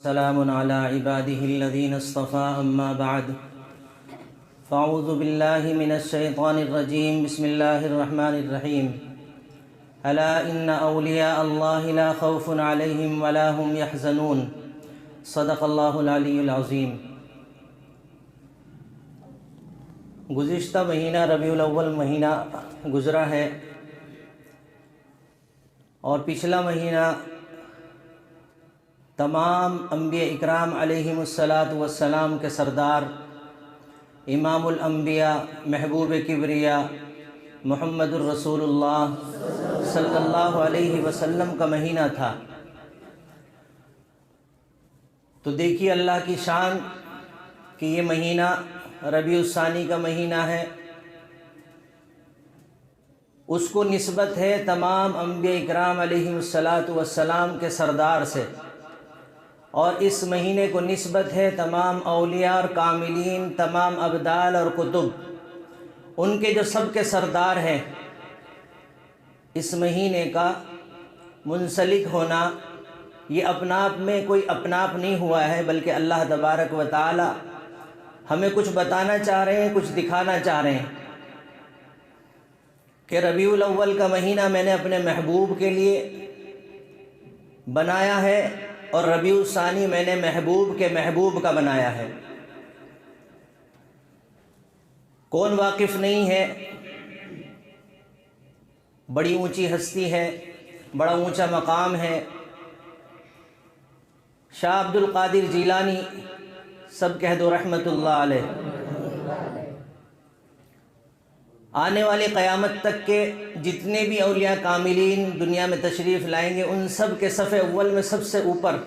سلام على عباده الذين اصطفى أما بعد فأعوذ بالله من الشيطان الرجيم بسم الله الرحمن الرحيم ألا إن أولياء الله لا خوف عليهم ولا هم يحزنون صدق الله العلی العظیم۔ گزشتہ مہینہ ربیع الاول مہینہ گزرا ہے اور پچھلا مہینہ تمام انبیاء اکرام علیہم الصلاۃ کے سردار امام الانبیاء محبوب کبریا محمد الرسول اللہ صلی اللہ علیہ وسلم کا مہینہ تھا۔ تو دیکھیے اللہ کی شان کہ یہ مہینہ ربیع الثانی کا مہینہ ہے، اس کو نسبت ہے تمام انبیاء اکرام علیہم السلام کے سردار سے، اور اس مہینے کو نسبت ہے تمام اولیاء اور کاملین، تمام ابدال اور کتب، ان کے جو سب کے سردار ہیں۔ اس مہینے کا منسلک ہونا یہ اپنا آپ میں کوئی اپنا آپ نہیں ہوا ہے، بلکہ اللہ تبارک و تعالی ہمیں کچھ بتانا چاہ رہے ہیں، کچھ دکھانا چاہ رہے ہیں کہ ربیع الاول کا مہینہ میں نے اپنے محبوب کے لیے بنایا ہے، اور ربیع الثانی میں نے محبوب کے محبوب کا بنایا ہے۔ کون واقف نہیں ہے؟ بڑی اونچی ہستی ہے، بڑا اونچا مقام ہے، شاہ عبد القادر جیلانی، سب کہہ دو رحمت اللہ علیہ۔ آنے والی قیامت تک کے جتنے بھی اولیاء کاملین دنیا میں تشریف لائیں گے، ان سب کے صف اول میں سب سے اوپر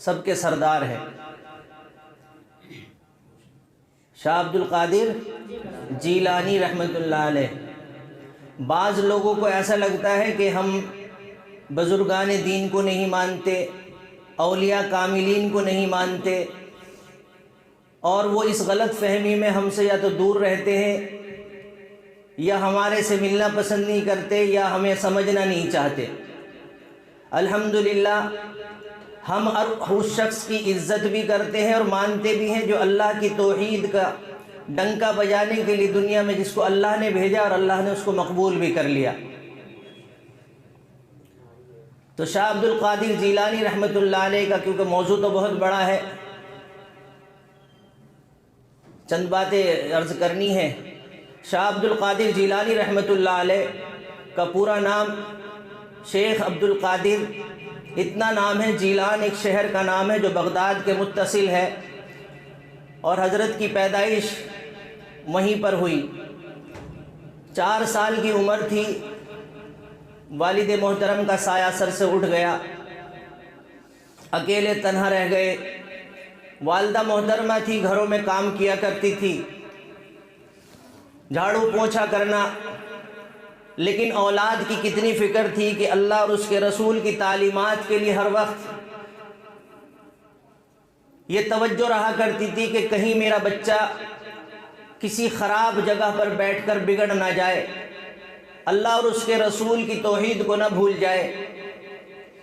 سب کے سردار ہیں شاہ عبد القادر جیلانی رحمت اللہ علیہ۔ بعض لوگوں کو ایسا لگتا ہے کہ ہم بزرگان دین کو نہیں مانتے، اولیاء کاملین کو نہیں مانتے، اور وہ اس غلط فہمی میں ہم سے یا تو دور رہتے ہیں، یا ہمارے سے ملنا پسند نہیں کرتے، یا ہمیں سمجھنا نہیں چاہتے۔ الحمدللہ ہم اس شخص کی عزت بھی کرتے ہیں اور مانتے بھی ہیں جو اللہ کی توحید کا ڈنکا بجانے کے لیے دنیا میں جس کو اللہ نے بھیجا اور اللہ نے اس کو مقبول بھی کر لیا۔ تو شاہ عبد القادر جیلانی رحمت اللہ علیہ کا کیونکہ موضوع تو بہت بڑا ہے، چند باتیں عرض کرنی ہے۔ شاہ عبد القادر جیلانی رحمت اللہ علیہ کا پورا نام شیخ عبد القادر، اتنا نام ہے۔ جیلان ایک شہر کا نام ہے جو بغداد کے متصل ہے، اور حضرت کی پیدائش وہیں پر ہوئی۔ 4 سال کی عمر تھی، والد محترم کا سایہ سر سے اٹھ گیا، اکیلے تنہا رہ گئے۔ والدہ محترمہ تھی، گھروں میں کام کیا کرتی تھی، جھاڑو پوچھا کرنا، لیکن اولاد کی کتنی فکر تھی کہ اللہ اور اس کے رسول کی تعلیمات کے لیے ہر وقت یہ توجہ رہا کرتی تھی کہ کہیں میرا بچہ کسی خراب جگہ پر بیٹھ کر بگڑ نہ جائے، اللہ اور اس کے رسول کی توحید کو نہ بھول جائے،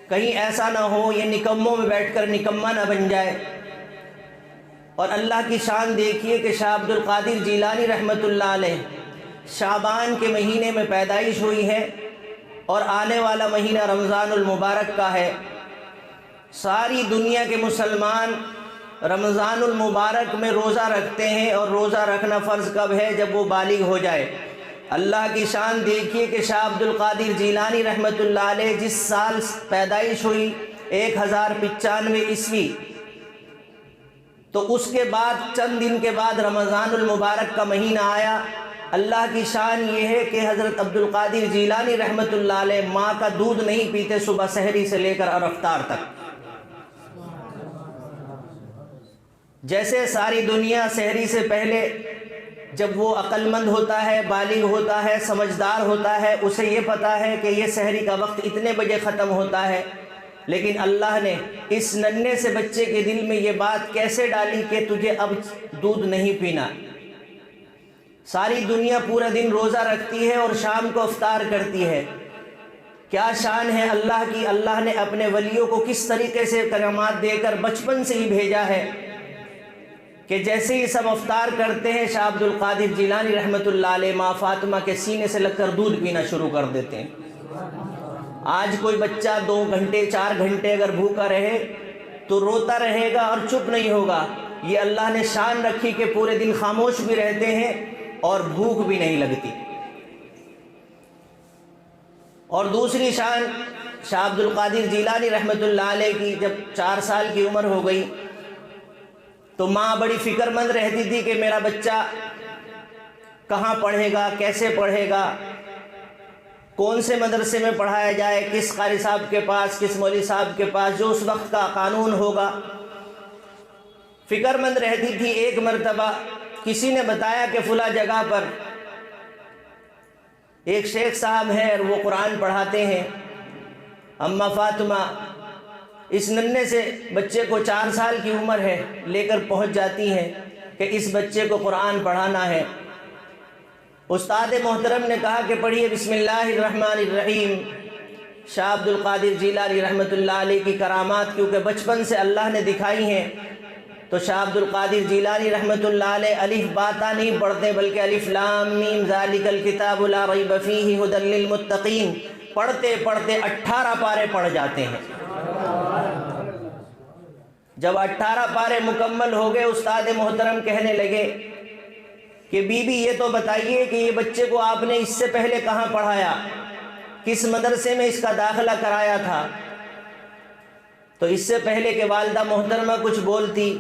کہیں ایسا نہ ہو یہ نکموں میں بیٹھ کر نکمہ نہ بن جائے۔ اور اللہ کی شان دیکھیے کہ شاہ عبد القادر جیلانی رحمت اللہ علیہ شعبان کے مہینے میں پیدائش ہوئی ہے، اور آنے والا مہینہ رمضان المبارک کا ہے۔ ساری دنیا کے مسلمان رمضان المبارک میں روزہ رکھتے ہیں، اور روزہ رکھنا فرض کب ہے؟ جب وہ بالغ ہو جائے۔ اللہ کی شان دیکھیے کہ شاہ عبد القادر جیلانی رحمت اللہ علیہ جس سال پیدائش ہوئی 1095 عیسوی، تو اس کے بعد چند دن کے بعد رمضان المبارک کا مہینہ آیا۔ اللہ کی شان یہ ہے کہ حضرت عبد القادر جیلانی رحمت اللہ علیہ ماں کا دودھ نہیں پیتے صبح سحری سے لے کر اور افطار تک۔ جیسے ساری دنیا سحری سے پہلے جب وہ عقل مند ہوتا ہے، بالغ ہوتا ہے، سمجھدار ہوتا ہے، اسے یہ پتا ہے کہ یہ سحری کا وقت اتنے بجے ختم ہوتا ہے، لیکن اللہ نے اس ننھے سے بچے کے دل میں یہ بات کیسے ڈالی کہ تجھے اب دودھ نہیں پینا۔ ساری دنیا پورا دن روزہ رکھتی ہے اور شام کو افطار کرتی ہے، کیا شان ہے اللہ کی، اللہ نے اپنے ولیوں کو کس طریقے سے کرامات دے کر بچپن سے ہی بھیجا ہے کہ جیسے ہی سب افطار کرتے ہیں شاہ عبد القادر جیلانی رحمۃ اللہ علیہ ماں فاطمہ کے سینے سے لگ کر دودھ پینا شروع کر دیتے ہیں۔ آج کوئی بچہ 2 گھنٹے 4 گھنٹے اگر بھوکا رہے تو روتا رہے گا اور چپ نہیں ہوگا۔ یہ اللہ نے شان رکھی کہ پورے دن خاموش بھی رہتے ہیں اور بھوک بھی نہیں لگتی۔ اور دوسری شان شاہ عبد القادر جیلانی رحمۃ اللہ علیہ کی، جب 4 سال کی عمر ہو گئی تو ماں بڑی فکر مند رہتی تھی کہ میرا بچہ کہاں پڑھے گا، کیسے پڑھے گا، کون سے مدرسے میں پڑھایا جائے، کس قاری صاحب کے پاس، کس مولوی صاحب کے پاس، جو اس وقت کا قانون ہوگا۔ فکر مند رہتی تھی۔ ایک مرتبہ کسی نے بتایا کہ فلاں جگہ پر ایک شیخ صاحب ہیں اور وہ قرآن پڑھاتے ہیں۔ اماں فاطمہ اس ننھے سے بچے کو 4 سال کی عمر ہے لے کر پہنچ جاتی ہیں کہ اس بچے کو قرآن پڑھانا ہے۔ استاد محترم نے کہا کہ پڑھیے بسم اللہ الرحمن الرحیم۔ شاہ عبد القادر جیلانی رحمۃ اللہ علیہ کی کرامات کیونکہ بچپن سے اللہ نے دکھائی ہیں، تو شاہ عبد القادر جیلانی رحمۃ اللہ علیہ الف باتا نہیں پڑھتے بلکہ الف لام میم ذالک الکتاب لا ریب فیہ ھدی للمتقین پڑھتے پڑھتے 18 پارے پڑھ جاتے ہیں۔ جب 18 پارے مکمل ہو گئے استاد محترم کہنے لگے کہ بی بی یہ تو بتائیے کہ یہ بچے کو آپ نے اس سے پہلے کہاں پڑھایا، کس مدرسے میں اس کا داخلہ کرایا تھا؟ تو اس سے پہلے کہ والدہ محترمہ کچھ بولتی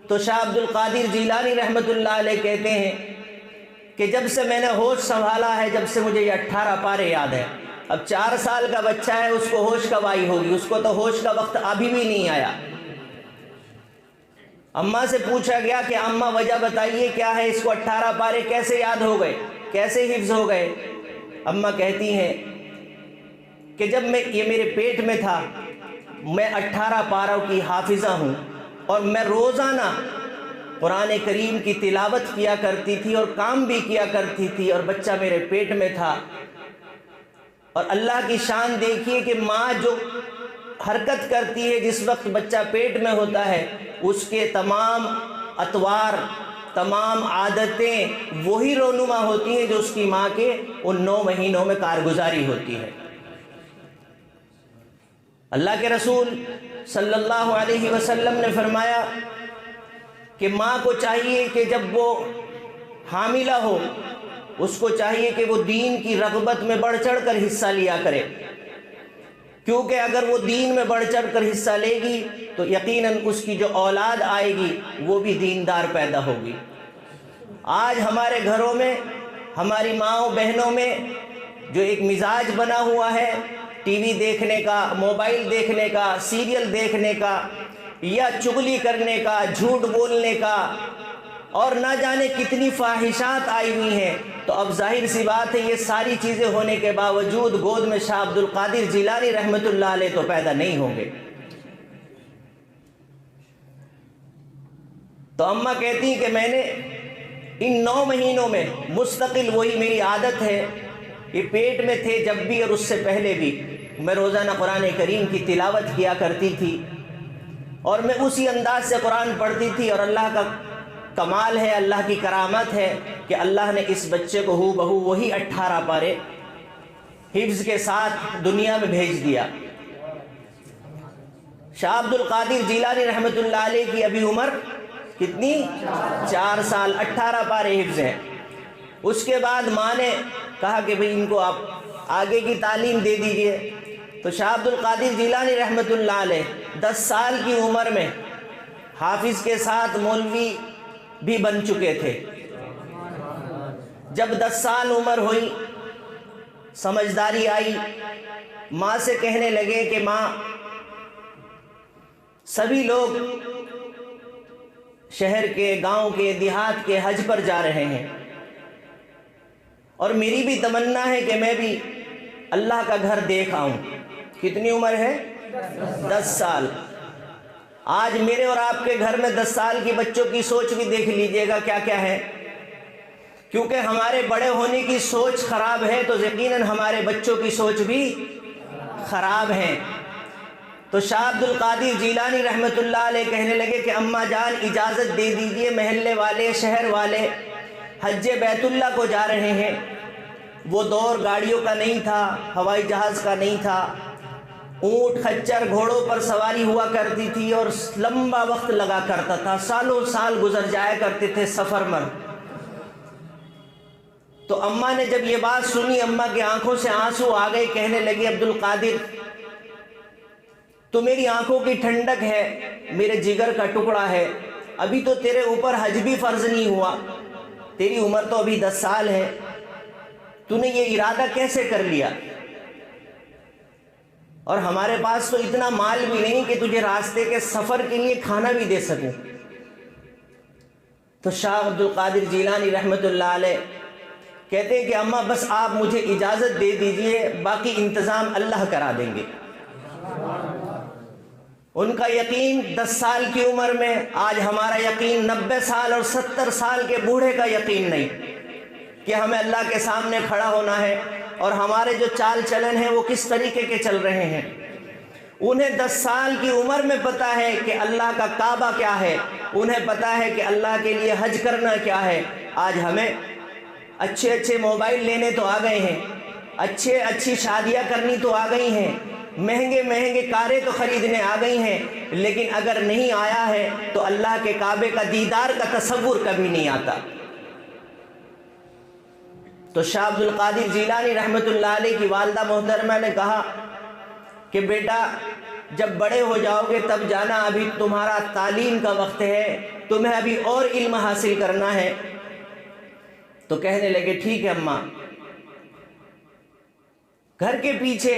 تو شاہ عبد القادر جیلانی رحمۃ اللہ علیہ کہتے ہیں کہ جب سے میں نے ہوش سنبھالا ہے، جب سے مجھے یہ 18 پارے یاد ہے۔ اب 4 سال کا بچہ ہے، اس کو ہوش کب آئی ہوگی؟ اس کو تو ہوش کا وقت ابھی بھی نہیں آیا۔ اماں سے پوچھا گیا کہ اماں وجہ بتائیے کیا ہے، اس کو 18 پارے کیسے یاد ہو گئے، کیسے حفظ ہو گئے؟ اماں کہتی ہیں کہ جب یہ میرے پیٹ میں تھا میں 18 پاروں کی حافظہ ہوں اور میں روزانہ قرآن کریم کی تلاوت کیا کرتی تھی اور کام بھی کیا کرتی تھی اور بچہ میرے پیٹ میں تھا۔ اور اللہ کی شان دیکھیے کہ ماں جو حرکت کرتی ہے جس وقت بچہ پیٹ میں ہوتا ہے، اس کے تمام اطوار، تمام عادتیں وہی رونما ہوتی ہیں جو اس کی ماں کے ان 9 مہینوں میں کارگزاری ہوتی ہے۔ اللہ کے رسول صلی اللہ علیہ وسلم نے فرمایا کہ ماں کو چاہیے کہ جب وہ حاملہ ہو اس کو چاہیے کہ وہ دین کی رغبت میں بڑھ چڑھ کر حصہ لیا کرے، کیونکہ اگر وہ دین میں بڑھ چڑھ کر حصہ لے گی تو یقیناً اس کی جو اولاد آئے گی وہ بھی دیندار پیدا ہوگی۔ آج ہمارے گھروں میں، ہماری ماؤں بہنوں میں جو ایک مزاج بنا ہوا ہے ٹی وی دیکھنے کا، موبائل دیکھنے کا، سیریل دیکھنے کا، یا چغلی کرنے کا، جھوٹ بولنے کا، اور نہ جانے کتنی فاحشات آئی ہوئی ہیں، تو اب ظاہر سی بات ہے یہ ساری چیزیں ہونے کے باوجود گود میں شاہ عبد القادر جیلانی رحمۃ اللہ علیہ تو پیدا نہیں ہوں گے۔ تو اماں کہتی ہیں کہ میں نے ان 9 مہینوں میں مستقل وہی میری عادت ہے، یہ پیٹ میں تھے جب بھی اور اس سے پہلے بھی میں روزانہ قرآن کریم کی تلاوت کیا کرتی تھی اور میں اسی انداز سے قرآن پڑھتی تھی، اور اللہ کا کمال ہے، اللہ کی کرامت ہے کہ اللہ نے اس بچے کو ہو بہو وہی 18 پارے حفظ کے ساتھ دنیا میں بھیج دیا۔ شاہ عبد القادر جیلانی رحمۃ اللہ علیہ کی ابھی عمر کتنی؟ 4 سال، 18 پارے حفظ ہیں۔ اس کے بعد ماں نے کہا کہ بھئی ان کو آپ آگے کی تعلیم دے دیجئے، تو شاہ عبد القادر جیلانی رحمۃ اللہ علیہ 10 سال کی عمر میں حافظ کے ساتھ مولوی بھی بن چکے تھے۔ جب 10 سال عمر ہوئی، سمجھداری آئی، ماں سے کہنے لگے کہ ماں سبھی لوگ شہر کے، گاؤں کے، دیہات کے حج پر جا رہے ہیں اور میری بھی تمنا ہے کہ میں بھی اللہ کا گھر دیکھ آؤں۔ کتنی عمر ہے؟ 10 سال۔ آج میرے اور آپ کے گھر میں 10 سال کی بچوں کی سوچ بھی دیکھ لیجئے گا کیا کیا ہے، کیونکہ ہمارے بڑے ہونے کی سوچ خراب ہے تو یقیناً ہمارے بچوں کی سوچ بھی خراب ہیں۔ تو شاہ عبد القادر جیلانی رحمۃ اللہ علیہ کہنے لگے کہ اماں جان اجازت دے دیجئے، محلے والے شہر والے حج بیت اللہ کو جا رہے ہیں۔ وہ دور گاڑیوں کا نہیں تھا، ہوائی جہاز کا نہیں تھا، اونٹ خچر گھوڑوں پر سواری ہوا کرتی تھی اور لمبا وقت لگا کرتا تھا، سالوں سال گزر جایا کرتے تھے سفر میں۔ تو اماں نے جب یہ بات سنی، اماں کی آنکھوں سے آنسو آ گئے، کہنے لگی عبد القادر تو میری آنکھوں کی ٹھنڈک ہے، میرے جگر کا ٹکڑا ہے، ابھی تو تیرے اوپر حج بھی فرض نہیں ہوا، تیری عمر تو ابھی 10 سال ہے، تو نے یہ ارادہ کیسے کر لیا؟ اور ہمارے پاس تو اتنا مال بھی نہیں کہ تجھے راستے کے سفر کے لیے کھانا بھی دے سکوں۔ تو شاہ عبد القادر جیلانی رحمۃ اللہ علیہ کہتے ہیں کہ اماں بس آپ مجھے اجازت دے دیجئے، باقی انتظام اللہ کرا دیں گے۔ ان کا یقین 10 سال کی عمر میں، آج ہمارا یقین 90 سال اور 70 سال کے بوڑھے کا یقین نہیں کہ ہمیں اللہ کے سامنے کھڑا ہونا ہے، اور ہمارے جو چال چلن ہیں وہ کس طریقے کے چل رہے ہیں۔ انہیں 10 سال کی عمر میں پتہ ہے کہ اللہ کا کعبہ کیا ہے، انہیں پتہ ہے کہ اللہ کے لیے حج کرنا کیا ہے۔ آج ہمیں اچھے موبائل لینے تو آ گئے ہیں، اچھی شادیاں کرنی تو آ گئی ہیں، مہنگے کاریں تو خریدنے آ گئی ہیں، لیکن اگر نہیں آیا ہے تو اللہ کے کعبے کا دیدار کا تصور کبھی نہیں آتا۔ تو شاہ عبد القادر جیلانی رحمۃ اللہ علیہ کی والدہ محترمہ نے کہا کہ بیٹا جب بڑے ہو جاؤ گے تب جانا، ابھی تمہارا تعلیم کا وقت ہے، تمہیں ابھی اور علم حاصل کرنا ہے۔ تو کہنے لگے ٹھیک ہے اماں۔ گھر کے پیچھے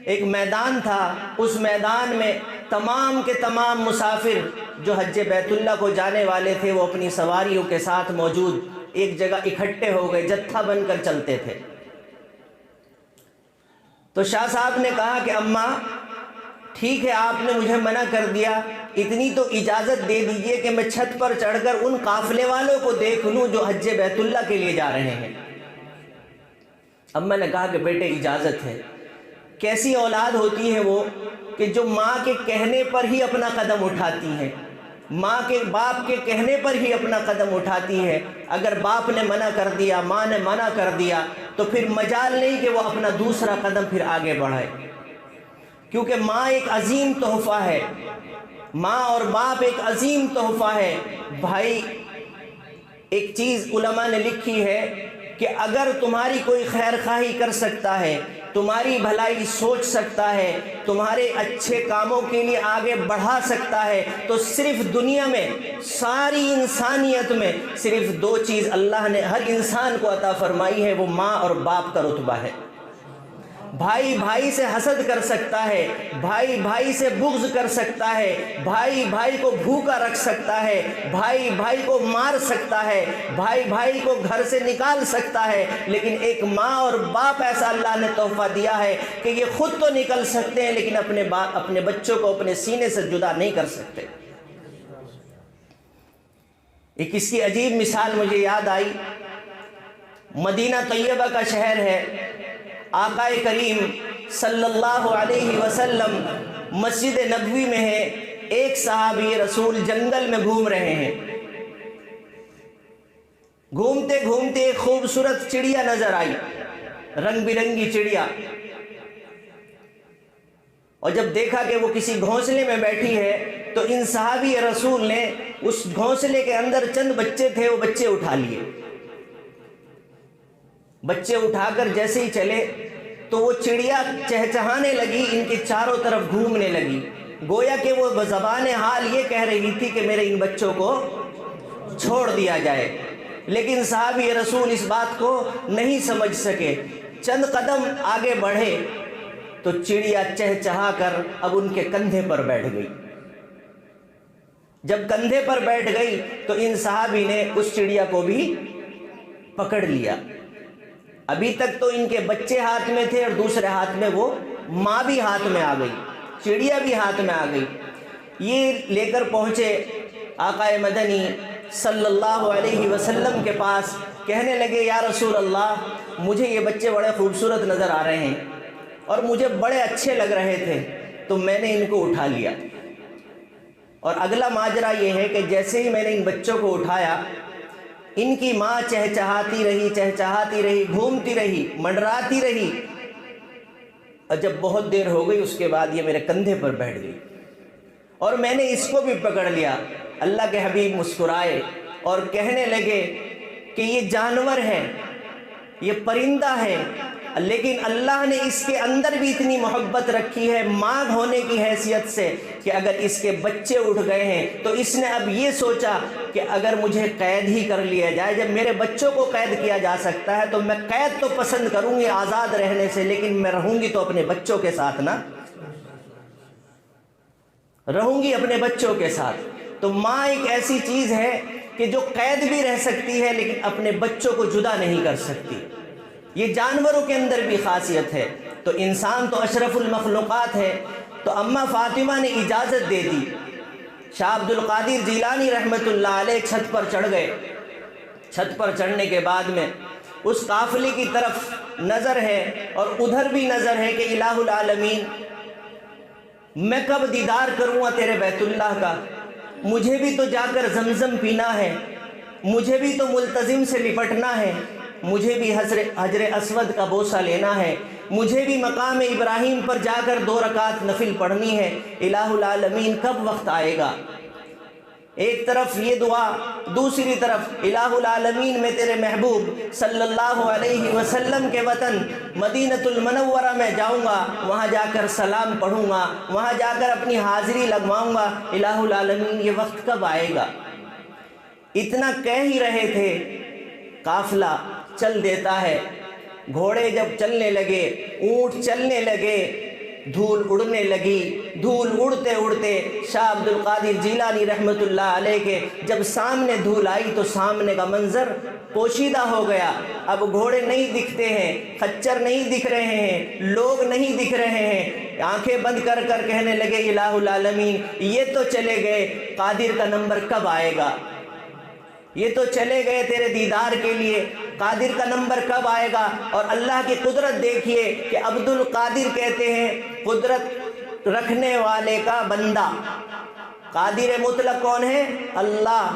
ایک میدان تھا، اس میدان میں تمام کے تمام مسافر جو حج بیت اللہ کو جانے والے تھے وہ اپنی سواریوں کے ساتھ موجود ایک جگہ اکٹھے ہو گئے، جتھا بن کر چلتے تھے۔ تو شاہ صاحب نے کہا کہ اماں ٹھیک ہے، آپ نے مجھے منع کر دیا، اتنی تو اجازت دے دیجئے کہ میں چھت پر چڑھ کر ان قافلے والوں کو دیکھ لوں جو حج بیت اللہ کے لیے جا رہے ہیں۔ اماں نے کہا کہ بیٹے اجازت ہے۔ کیسی اولاد ہوتی ہے وہ کہ جو ماں کے کہنے پر ہی اپنا قدم اٹھاتی ہے، ماں کے باپ کے کہنے پر ہی اپنا قدم اٹھاتی ہے۔ اگر باپ نے منع کر دیا، ماں نے منع کر دیا، تو پھر مجال نہیں کہ وہ اپنا دوسرا قدم پھر آگے بڑھائے، کیونکہ ماں ایک عظیم تحفہ ہے، ماں اور باپ ایک عظیم تحفہ ہے۔ بھائی ایک چیز علماء نے لکھی ہے کہ اگر تمہاری کوئی خیر خواہی کر سکتا ہے، تمہاری بھلائی سوچ سکتا ہے، تمہارے اچھے کاموں کے لیے آگے بڑھا سکتا ہے، تو صرف دنیا میں ساری انسانیت میں صرف 2 چیز اللہ نے ہر انسان کو عطا فرمائی ہے، وہ ماں اور باپ کا رتبہ ہے۔ بھائی بھائی سے حسد کر سکتا ہے، بھائی بھائی سے بغض کر سکتا ہے، بھائی بھائی کو بھوکا رکھ سکتا ہے، بھائی بھائی کو مار سکتا ہے، بھائی بھائی کو گھر سے نکال سکتا ہے، لیکن ایک ماں اور باپ ایسا اللہ نے تحفہ دیا ہے کہ یہ خود تو نکل سکتے ہیں لیکن اپنے بچوں کو اپنے سینے سے جدا نہیں کر سکتے۔ ایک اس کی عجیب مثال مجھے یاد آئی، مدینہ طیبہ کا شہر ہے، آقا کریم صلی اللہ علیہ وسلم مسجد نبوی میں ہے، ایک صحابی رسول جنگل میں گھوم رہے ہیں، گھومتے گھومتے ایک خوبصورت چڑیا نظر آئی، رنگ برنگی چڑیا، اور جب دیکھا کہ وہ کسی گھونسلے میں بیٹھی ہے تو ان صحابی رسول نے اس گھونسلے کے اندر چند بچے تھے، وہ بچے اٹھا لیے۔ بچے اٹھا کر جیسے ہی چلے تو وہ چڑیا چہچہانے لگی، ان کے چاروں طرف گھومنے لگی، گویا کہ وہ زبان حال یہ کہہ رہی تھی کہ میرے ان بچوں کو چھوڑ دیا جائے، لیکن صحابی رسول اس بات کو نہیں سمجھ سکے۔ چند قدم آگے بڑھے تو چڑیا چہچہا کر اب ان کے کندھے پر بیٹھ گئی۔ جب کندھے پر بیٹھ گئی تو ان صحابی نے اس چڑیا کو بھی پکڑ لیا۔ ابھی تک تو ان کے بچے ہاتھ میں تھے اور دوسرے ہاتھ میں وہ ماں بھی ہاتھ میں آ گئی، چڑیا بھی ہاتھ میں آ گئی۔ یہ لے کر پہنچے آقا مدنی صلی اللہ علیہ وسلم کے پاس، کہنے لگے یا رسول اللہ مجھے یہ بچے بڑے خوبصورت نظر آ رہے ہیں اور مجھے بڑے اچھے لگ رہے تھے تو میں نے ان کو اٹھا لیا۔ اور اگلا ماجرا یہ ہے کہ جیسے ہی میں نے ان بچوں کو اٹھایا، ان کی ماں چہچہاتی رہی، گھومتی رہی، منڈراتی رہی، اور جب بہت دیر ہو گئی اس کے بعد یہ میرے کندھے پر بیٹھ گئی اور میں نے اس کو بھی پکڑ لیا۔ اللہ کے حبیب مسکرائے اور کہنے لگے کہ یہ جانور ہے، یہ پرندہ ہے، لیکن اللہ نے اس کے اندر بھی اتنی محبت رکھی ہے ماں ہونے کی حیثیت سے کہ اگر اس کے بچے اٹھ گئے ہیں تو اس نے اب یہ سوچا کہ اگر مجھے قید ہی کر لیا جائے، جب میرے بچوں کو قید کیا جا سکتا ہے تو میں قید تو پسند کروں گی آزاد رہنے سے، لیکن میں رہوں گی تو اپنے بچوں کے ساتھ نا، رہوں گی اپنے بچوں کے ساتھ۔ تو ماں ایک ایسی چیز ہے کہ جو قید بھی رہ سکتی ہے لیکن اپنے بچوں کو جدا نہیں کر سکتی۔ یہ جانوروں کے اندر بھی خاصیت ہے، تو انسان تو اشرف المخلوقات ہے۔ تو اماں فاطمہ نے اجازت دے دی، شاہ عبد القادر جیلانی رحمۃ اللہ علیہ چھت پر چڑھ گئے۔ چھت پر چڑھنے کے بعد میں اس قافلے کی طرف نظر ہے اور ادھر بھی نظر ہے کہ الہ العالمین، میں کب دیدار کروں گا تیرے بیت اللہ کا؟ مجھے بھی تو جا کر زمزم پینا ہے، مجھے بھی تو ملتزم سے لپٹنا ہے، مجھے بھی حجر اسود کا بوسہ لینا ہے، مجھے بھی مقام ابراہیم پر جا کر 2 رکعت نفل پڑھنی ہے۔ الہ العالمین کب وقت آئے گا؟ ایک طرف یہ دعا، دوسری طرف الہ العالمین میں تیرے محبوب صلی اللہ علیہ وسلم کے وطن مدینۃ المنورہ میں جاؤں گا، وہاں جا کر سلام پڑھوں گا، وہاں جا کر اپنی حاضری لگواؤں گا۔ الہ العالمین یہ وقت کب آئے گا؟ اتنا کہہ ہی رہے تھے، قافلہ چل دیتا ہے۔ گھوڑے جب چلنے لگے، اونٹ چلنے لگے، دھول اڑنے لگی، دھول اڑتے اڑتے شاہ عبد القادر جیلانی رحمۃ اللہ علیہ کے جب سامنے دھول آئی تو سامنے کا منظر پوشیدہ ہو گیا۔ اب گھوڑے نہیں دکھتے ہیں، خچر نہیں دکھ رہے ہیں، لوگ نہیں دکھ رہے ہیں۔ آنکھیں بند کر کر کہنے لگے الہ العالمین یہ تو چلے گئے، قادر کا نمبر کب آئے گا؟ یہ تو چلے گئے تیرے دیدار کے لیے، قادر کا نمبر کب آئے گا؟ اور اللہ کی قدرت دیکھیے کہ عبد القادر کہتے ہیں قدرت رکھنے والے کا بندہ۔ قادر مطلق کون ہے؟ اللہ۔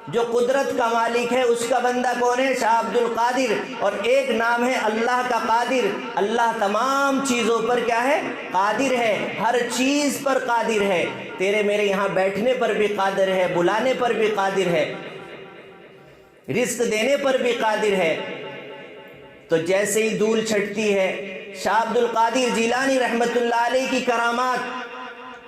جو قدرت کا مالک ہے اس کا بندہ کون ہے؟ شاہ عبد القادر۔ اور ایک نام ہے اللہ کا قادر۔ اللہ تمام چیزوں پر کیا ہے؟ قادر ہے، ہر چیز پر قادر ہے۔ تیرے میرے یہاں بیٹھنے پر بھی قادر ہے، بلانے پر بھی قادر ہے، رزق دینے پر بھی قادر ہے۔ تو جیسے ہی دھول چھٹتی ہے، شاہ عبد القادر جیلانی رحمۃ اللہ علیہ کی کرامات،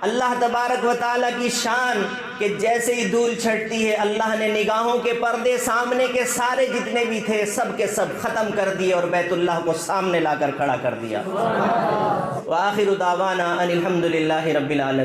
اللہ تبارک و تعالیٰ کی شان کہ جیسے ہی دھول چھٹتی ہے اللہ نے نگاہوں کے پردے سامنے کے سارے جتنے بھی تھے سب کے سب ختم کر دیے اور بیت اللہ کو سامنے لا کر کھڑا کر دیا۔ وآخر دعوانا ان الحمد للہ رب العالمین۔